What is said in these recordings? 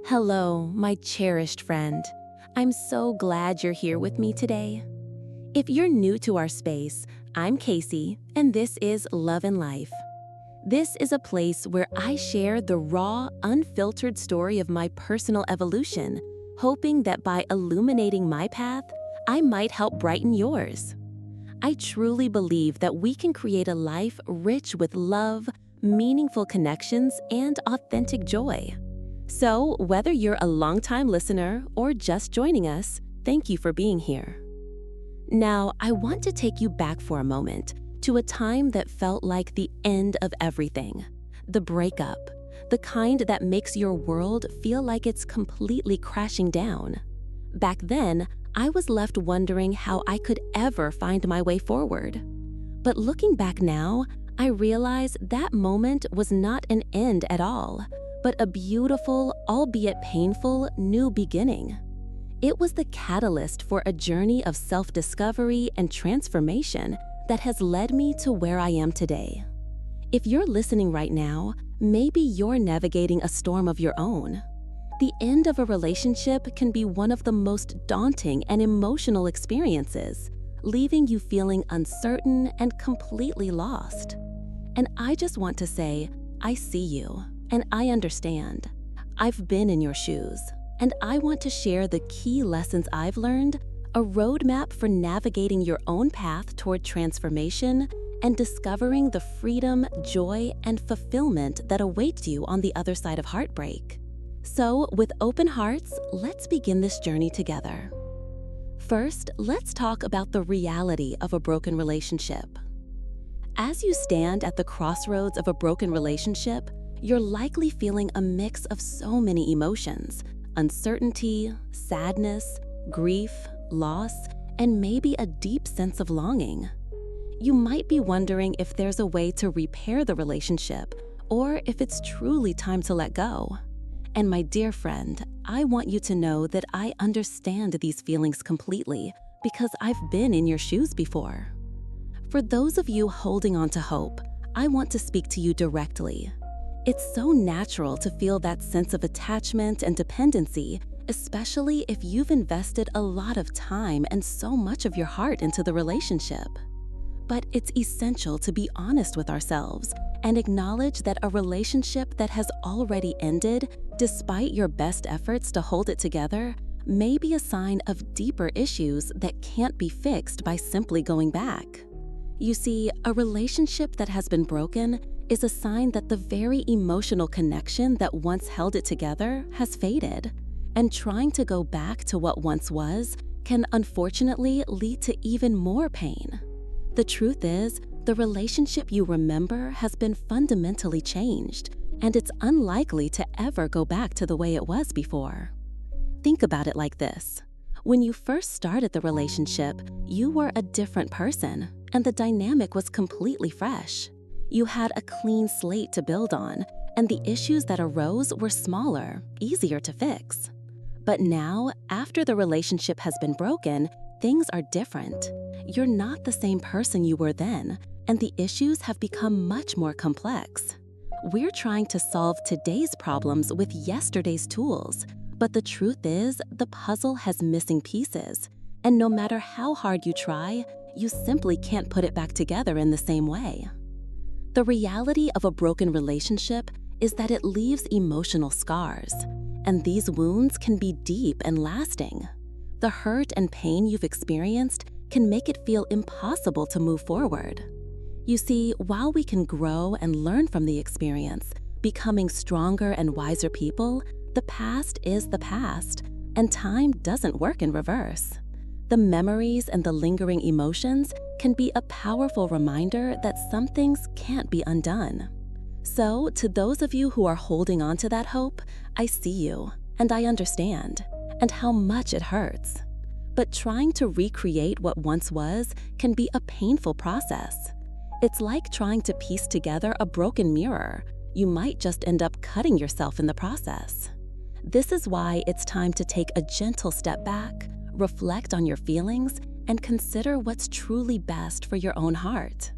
Hello, my cherished friend. I'm so glad you're here with me today. If you're new to our space, I'm Casey, and this is Love and Life. This is a place where I share the raw, unfiltered story of my personal evolution, hoping that by illuminating my path, I might help brighten yours. I truly believe that we can create a life rich with love, meaningful connections, and authentic joy. So, whether you're a longtime listener or just joining us, thank you for being here. Now, I want to take you back for a moment to a time that felt like the end of everything, the breakup, the kind that makes your world feel like it's completely crashing down. Back then, I was left wondering how I could ever find my way forward. But looking back now, I realize that moment was not an end at all, but a beautiful, albeit painful, new beginning. It was the catalyst for a journey of self-discovery and transformation that has led me to where I am today. If you're listening right now, maybe you're navigating a storm of your own. The end of a relationship can be one of the most daunting and emotional experiences, leaving you feeling uncertain and completely lost. And I just want to say, I see you. And I understand. I've been in your shoes, and I want to share the key lessons I've learned, a roadmap for navigating your own path toward transformation and discovering the freedom, joy, and fulfillment that awaits you on the other side of heartbreak. So, with open hearts, let's begin this journey together. First, let's talk about the reality of a broken relationship. As you stand at the crossroads of a broken relationship, you're likely feeling a mix of so many emotions: uncertainty, sadness, grief, loss, and maybe a deep sense of longing. You might be wondering if there's a way to repair the relationship or if it's truly time to let go. And my dear friend, I want you to know that I understand these feelings completely because I've been in your shoes before. For those of you holding on to hope, I want to speak to you directly. It's so natural to feel that sense of attachment and dependency, especially if you've invested a lot of time and so much of your heart into the relationship. But it's essential to be honest with ourselves and acknowledge that a relationship that has already ended, despite your best efforts to hold it together, may be a sign of deeper issues that can't be fixed by simply going back. You see, a relationship that has been broken is a sign that the very emotional connection that once held it together has faded, and trying to go back to what once was can unfortunately lead to even more pain. The truth is, the relationship you remember has been fundamentally changed, and it's unlikely to ever go back to the way it was before. Think about it like this. When you first started the relationship, you were a different person, and the dynamic was completely fresh. You had a clean slate to build on, and the issues that arose were smaller, easier to fix. But now, after the relationship has been broken, things are different. You're not the same person you were then, and the issues have become much more complex. We're trying to solve today's problems with yesterday's tools, but the truth is, the puzzle has missing pieces, and no matter how hard you try, you simply can't put it back together in the same way. The reality of a broken relationship is that it leaves emotional scars, and these wounds can be deep and lasting. The hurt and pain you've experienced can make it feel impossible to move forward. You see, while we can grow and learn from the experience, becoming stronger and wiser people, the past is the past, and time doesn't work in reverse. The memories and the lingering emotions can be a powerful reminder that some things can't be undone. So, to those of you who are holding on to that hope, I see you, and I understand, and how much it hurts. But trying to recreate what once was can be a painful process. It's like trying to piece together a broken mirror. You might just end up cutting yourself in the process. This is why it's time to take a gentle step back, reflect on your feelings, and consider what's truly best for your own heart.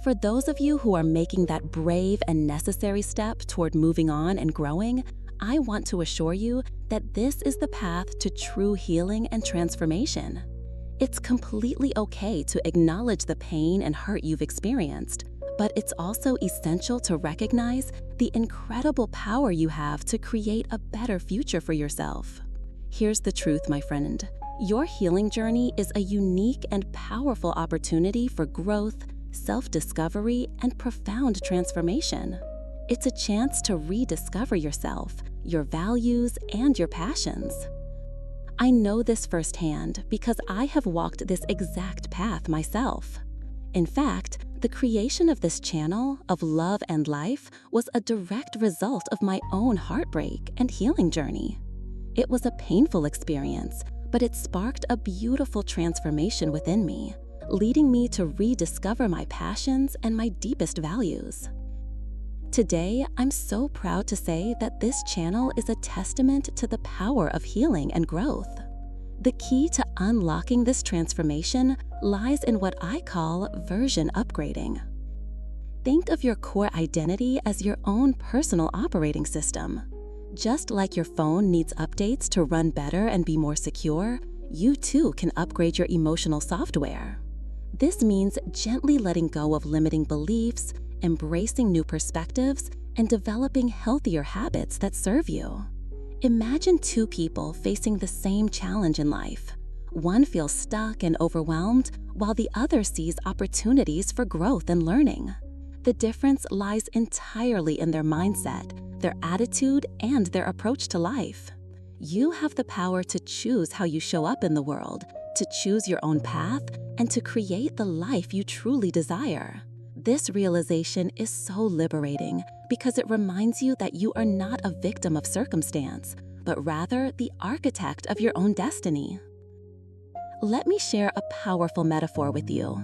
For those of you who are making that brave and necessary step toward moving on and growing, I want to assure you that this is the path to true healing and transformation. It's completely okay to acknowledge the pain and hurt you've experienced, but it's also essential to recognize the incredible power you have to create a better future for yourself. Here's the truth, my friend. Your healing journey is a unique and powerful opportunity for growth, self-discovery, and profound transformation. It's a chance to rediscover yourself, your values, and your passions. I know this firsthand because I have walked this exact path myself. In fact, the creation of this channel of love and life was a direct result of my own heartbreak and healing journey. It was a painful experience, but it sparked a beautiful transformation within me, leading me to rediscover my passions and my deepest values. Today, I'm so proud to say that this channel is a testament to the power of healing and growth. The key to unlocking this transformation lies in what I call version upgrading. Think of your core identity as your own personal operating system. Just like your phone needs updates to run better and be more secure, you too can upgrade your emotional software. This means gently letting go of limiting beliefs, embracing new perspectives, and developing healthier habits that serve you. Imagine two people facing the same challenge in life. One feels stuck and overwhelmed, while the other sees opportunities for growth and learning. The difference lies entirely in their mindset, their attitude, and their approach to life. You have the power to choose how you show up in the world, to choose your own path, and to create the life you truly desire. This realization is so liberating because it reminds you that you are not a victim of circumstance, but rather the architect of your own destiny. Let me share a powerful metaphor with you.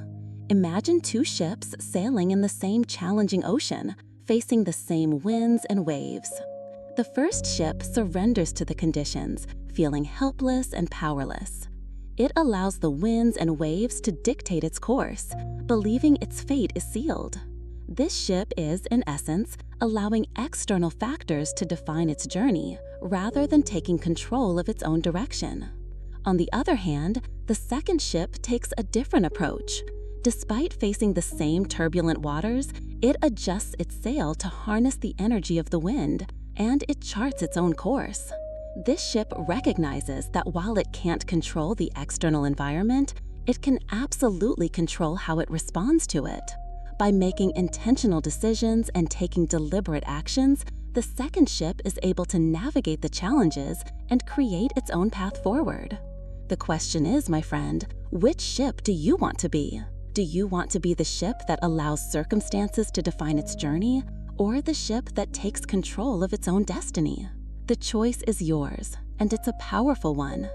Imagine two ships sailing in the same challenging ocean, facing the same winds and waves. The first ship surrenders to the conditions, feeling helpless and powerless. It allows the winds and waves to dictate its course, believing its fate is sealed. This ship is, in essence, allowing external factors to define its journey, rather than taking control of its own direction. On the other hand, the second ship takes a different approach. Despite facing the same turbulent waters, it adjusts its sail to harness the energy of the wind, and it charts its own course. This ship recognizes that while it can't control the external environment, it can absolutely control how it responds to it. By making intentional decisions and taking deliberate actions, the second ship is able to navigate the challenges and create its own path forward. The question is, my friend, which ship do you want to be? Do you want to be the ship that allows circumstances to define its journey, or the ship that takes control of its own destiny? The choice is yours, and it's a powerful one.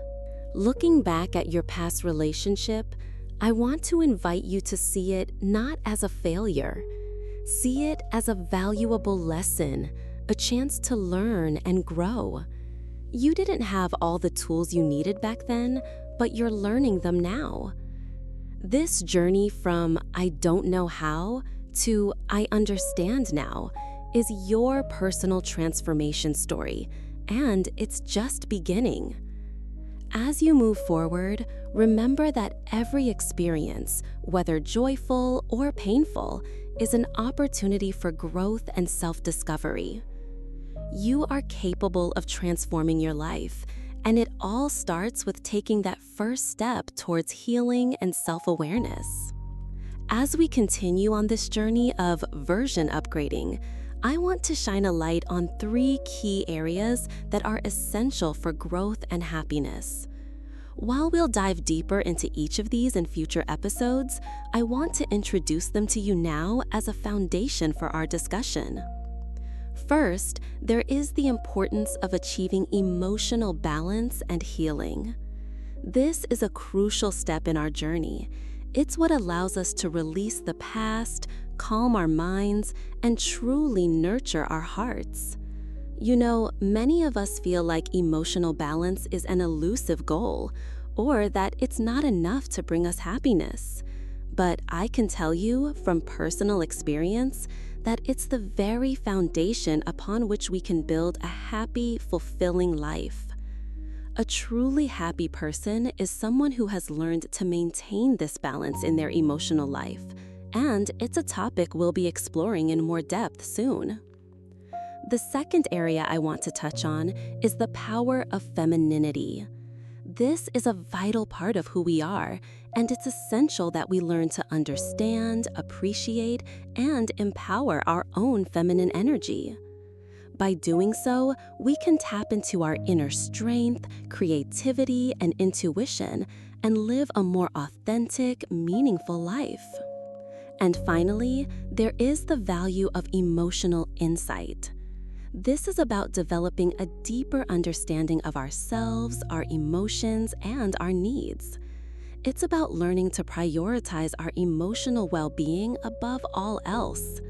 Looking back at your past relationship, I want to invite you to see it not as a failure. See it as a valuable lesson, a chance to learn and grow. You didn't have all the tools you needed back then, but you're learning them now. This journey from "I don't know how" to "I understand now" is your personal transformation story, and it's just beginning. As you move forward, remember that every experience, whether joyful or painful, is an opportunity for growth and self-discovery. You are capable of transforming your life, and it all starts with taking that first step towards healing and self-awareness. As we continue on this journey of version upgrading, I want to shine a light on 3 key areas that are essential for growth and happiness. While we'll dive deeper into each of these in future episodes, I want to introduce them to you now as a foundation for our discussion. First, there is the importance of achieving emotional balance and healing. This is a crucial step in our journey. It's what allows us to release the past, calm our minds, and truly nurture our hearts. You know, many of us feel like emotional balance is an elusive goal, or that it's not enough to bring us happiness. But I can tell you from personal experience that it's the very foundation upon which we can build a happy, fulfilling life. A truly happy person is someone who has learned to maintain this balance in their emotional life, and it's a topic we'll be exploring in more depth soon. The second area I want to touch on is the power of femininity. This is a vital part of who we are, and it's essential that we learn to understand, appreciate, and empower our own feminine energy. By doing so, we can tap into our inner strength, creativity, and intuition, and live a more authentic, meaningful life. And finally, there is the value of emotional insight. This is about developing a deeper understanding of ourselves, our emotions, and our needs. It's about learning to prioritize our emotional well-being above all else.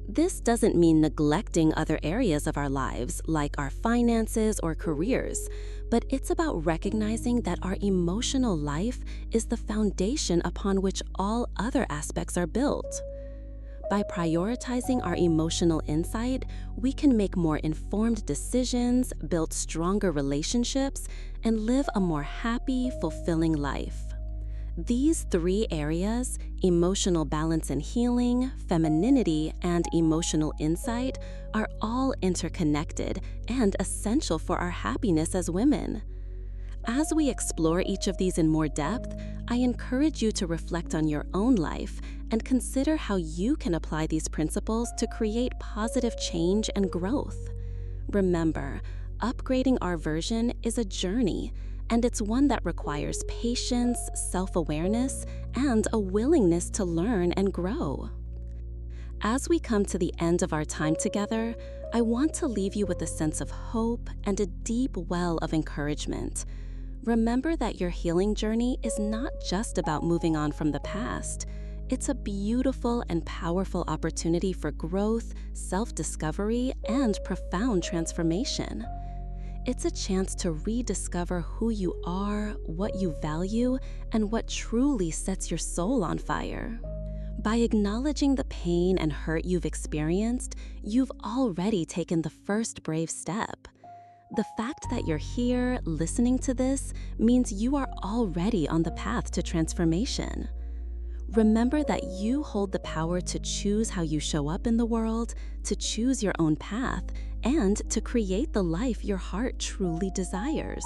This doesn't mean neglecting other areas of our lives, like our finances or careers, but it's about recognizing that our emotional life is the foundation upon which all other aspects are built. By prioritizing our emotional insight, we can make more informed decisions, build stronger relationships, and live a more happy, fulfilling life. These three areas, emotional balance and healing, femininity, and emotional insight, are all interconnected and essential for our happiness as women. As we explore each of these in more depth, I encourage you to reflect on your own life and consider how you can apply these principles to create positive change and growth. Remember, upgrading our version is a journey, and it's one that requires patience, self-awareness, and a willingness to learn and grow. As we come to the end of our time together, I want to leave you with a sense of hope and a deep well of encouragement. Remember that your healing journey is not just about moving on from the past. It's a beautiful and powerful opportunity for growth, self-discovery, and profound transformation. It's a chance to rediscover who you are, what you value, and what truly sets your soul on fire. By acknowledging the pain and hurt you've experienced, you've already taken the first brave step. The fact that you're here listening to this means you are already on the path to transformation. Remember that you hold the power to choose how you show up in the world, to choose your own path, and to create the life your heart truly desires.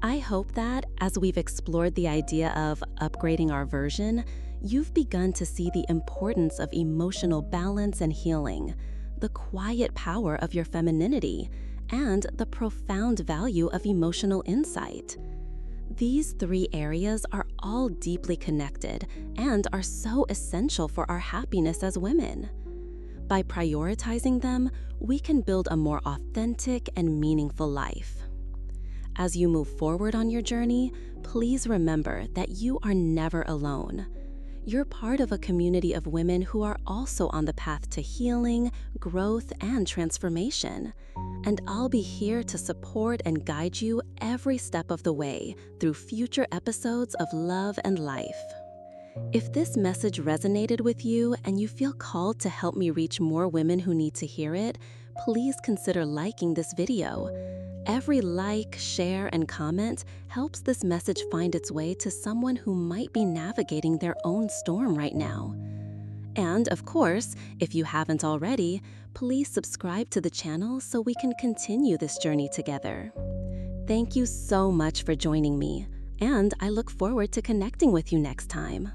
I hope that, as we've explored the idea of upgrading our version, you've begun to see the importance of emotional balance and healing, the quiet power of your femininity, and the profound value of emotional insight. These three areas are all deeply connected and are so essential for our happiness as women. By prioritizing them, we can build a more authentic and meaningful life. As you move forward on your journey, please remember that you are never alone. You're part of a community of women who are also on the path to healing, growth, and transformation. And I'll be here to support and guide you every step of the way through future episodes of Love and Life. If this message resonated with you and you feel called to help me reach more women who need to hear it, please consider liking this video. Every like, share, and comment helps this message find its way to someone who might be navigating their own storm right now. And of course, if you haven't already, please subscribe to the channel so we can continue this journey together. Thank you so much for joining me, and I look forward to connecting with you next time.